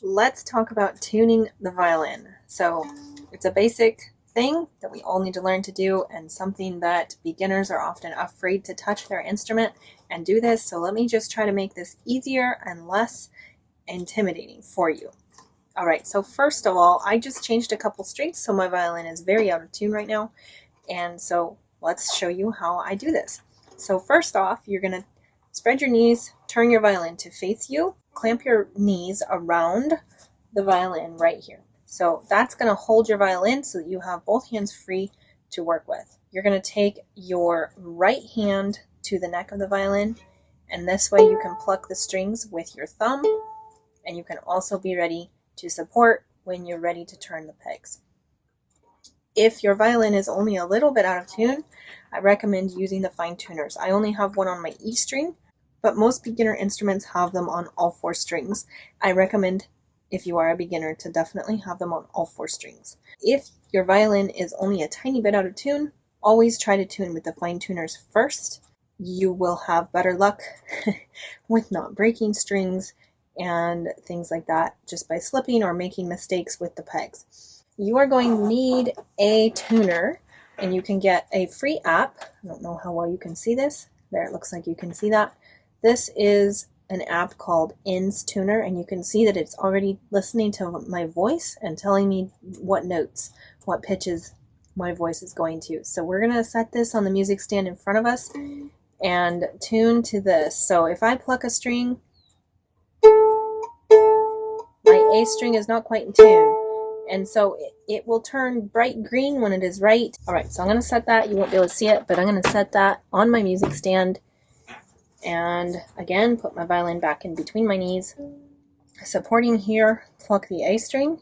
let's talk about tuning the violin. So it's a basic thing that we all need to learn to do, and something that beginners are often afraid to touch their instrument and do this. So let me just try to make this easier and less intimidating for you. All right, so first of all, I just changed a couple strings, so my violin is very out of tune right now. And so let's show you how I do this. So first off, you're going to spread your knees, turn your violin to face you, clamp your knees around the violin right here. So that's going to hold your violin so that you have both hands free to work with. You're going to take your right hand to the neck of the violin, and this way you can pluck the strings with your thumb, and you can also be ready to support when you're ready to turn the pegs. If your violin is only a little bit out of tune, I recommend using the fine tuners. I only have one on my E string, but most beginner instruments have them on all 4 strings. I recommend, if you are a beginner, to definitely have them on all 4 strings. If your violin is only a tiny bit out of tune, always try to tune with the fine tuners first. You will have better luck with not breaking strings and things like that just by slipping or making mistakes with the pegs. You are going to need a tuner, and you can get a free app. I don't know how well you can see this. There, it looks like you can see that. This is an app called In's Tuner, and you can see that it's already listening to my voice and telling me what notes, what pitches my voice is going to. So we're going to set this on the music stand in front of us and tune to this. So if I pluck a string, my A string is not quite in tune, and so it will turn bright green when it is right. All right, so I'm going to set that. You won't be able to see it, but I'm going to set that on my music stand, and again, put my violin back in between my knees. Supporting here, pluck the A string,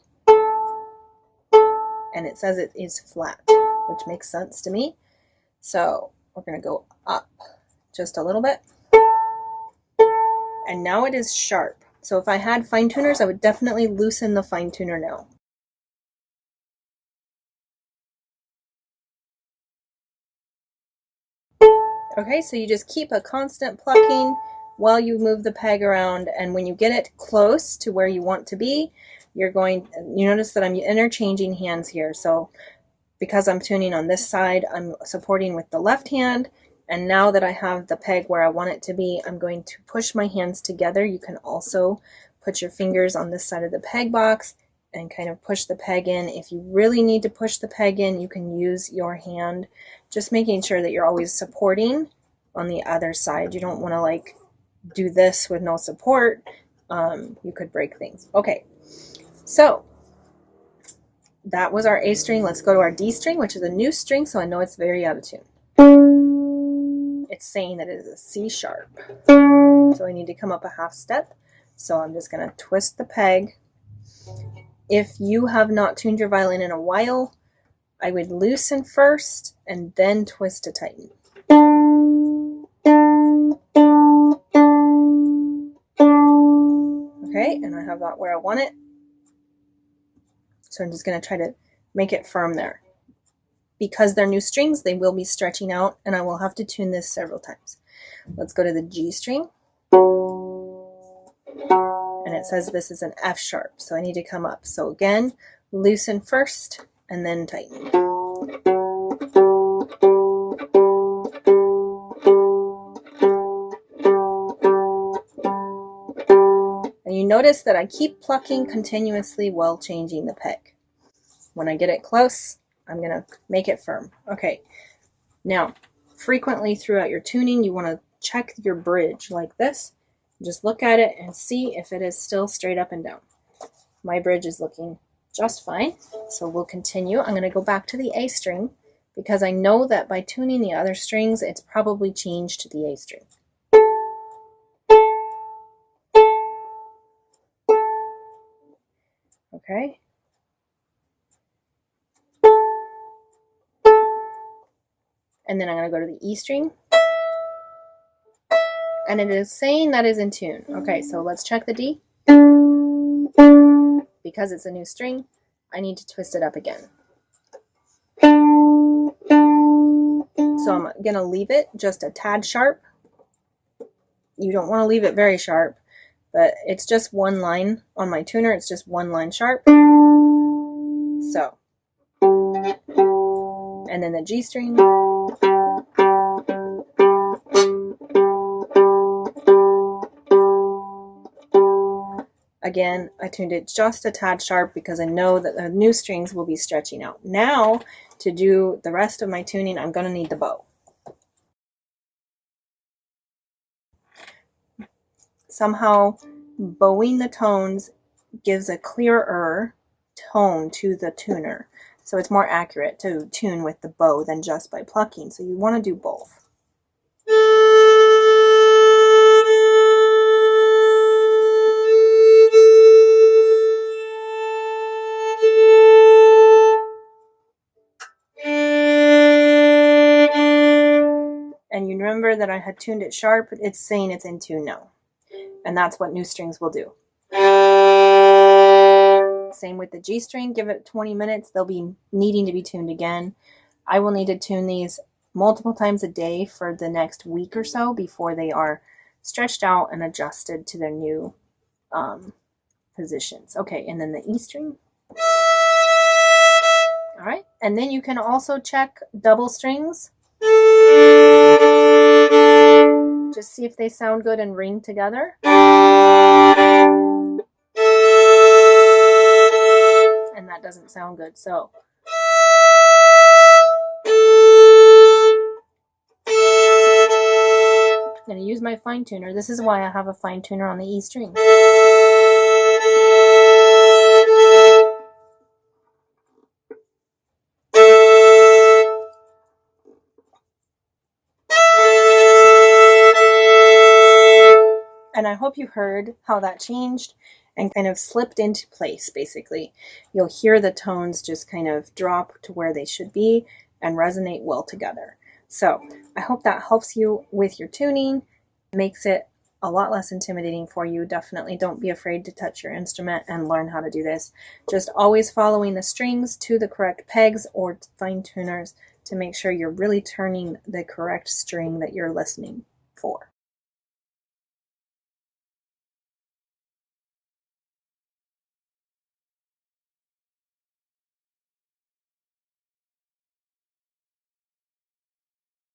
and it says it is flat, which makes sense to me. So we're going to go up just a little bit, and now it is sharp. So if I had fine tuners, I would definitely loosen the fine tuner now. Okay, so you just keep a constant plucking while you move the peg around, and when you get it close to where you want to be, you notice that I'm interchanging hands here. So because I'm tuning on this side, I'm supporting with the left hand, and now that I have the peg where I want it to be, I'm going to push my hands together. You can also put your fingers on this side of the peg box and kind of push the peg in. If you really need to push the peg in, you can use your hand, just making sure that you're always supporting on the other side. You don't want to like do this with no support. You could break things. Okay, so that was our A string. Let's go to our D string, which is a new string, so I know it's very out of tune. It's saying that it is a C sharp. So I need to come up a half step. So I'm just going to twist the peg. If you have not tuned your violin in a while, I would loosen first and then twist to tighten. Okay, and I have that where I want it. So I'm just going to try to make it firm there. Because they're new strings, they will be stretching out, and I will have to tune this several times. Let's go to the G string. And it says this is an F sharp, so I need to come up. So again, loosen first and then tighten. And you notice that I keep plucking continuously while changing the peg. When I get it close, I'm going to make it firm. Okay, now frequently throughout your tuning, you want to check your bridge like this. Just look at it and see if it is still straight up and down. My bridge is looking just fine, so we'll continue. I'm going to go back to the A string because I know that by tuning the other strings, it's probably changed to the A string. Okay. And then I'm going to go to the E string. And it is saying that is in tune. Okay, so let's check the D. Because it's a new string, I need to twist it up again. So I'm going to leave it just a tad sharp. You don't want to leave it very sharp, but it's just one line on my tuner. It's just one line sharp. So, and then the G string. Again, I tuned it just a tad sharp because I know that the new strings will be stretching out. Now, to do the rest of my tuning, I'm going to need the bow. Somehow, bowing the tones gives a clearer tone to the tuner. So it's more accurate to tune with the bow than just by plucking. So you want to do both. And you remember that I had tuned it sharp. It's saying it's in tune now. And that's what new strings will do. Same with the G string. Give it 20 minutes. They'll be needing to be tuned again. I will need to tune these multiple times a day for the next week or so before they are stretched out and adjusted to their new positions. Okay, and then the E string. All right, and then you can also check double strings. Just see if they sound good and ring together. And that doesn't sound good, so. I'm going to use my fine tuner. This is why I have a fine tuner on the E string. And I hope you heard how that changed and kind of slipped into place, basically. You'll hear the tones just kind of drop to where they should be and resonate well together. So I hope that helps you with your tuning, makes it a lot less intimidating for you. Definitely don't be afraid to touch your instrument and learn how to do this. Just always following the strings to the correct pegs or fine tuners to make sure you're really turning the correct string that you're listening for.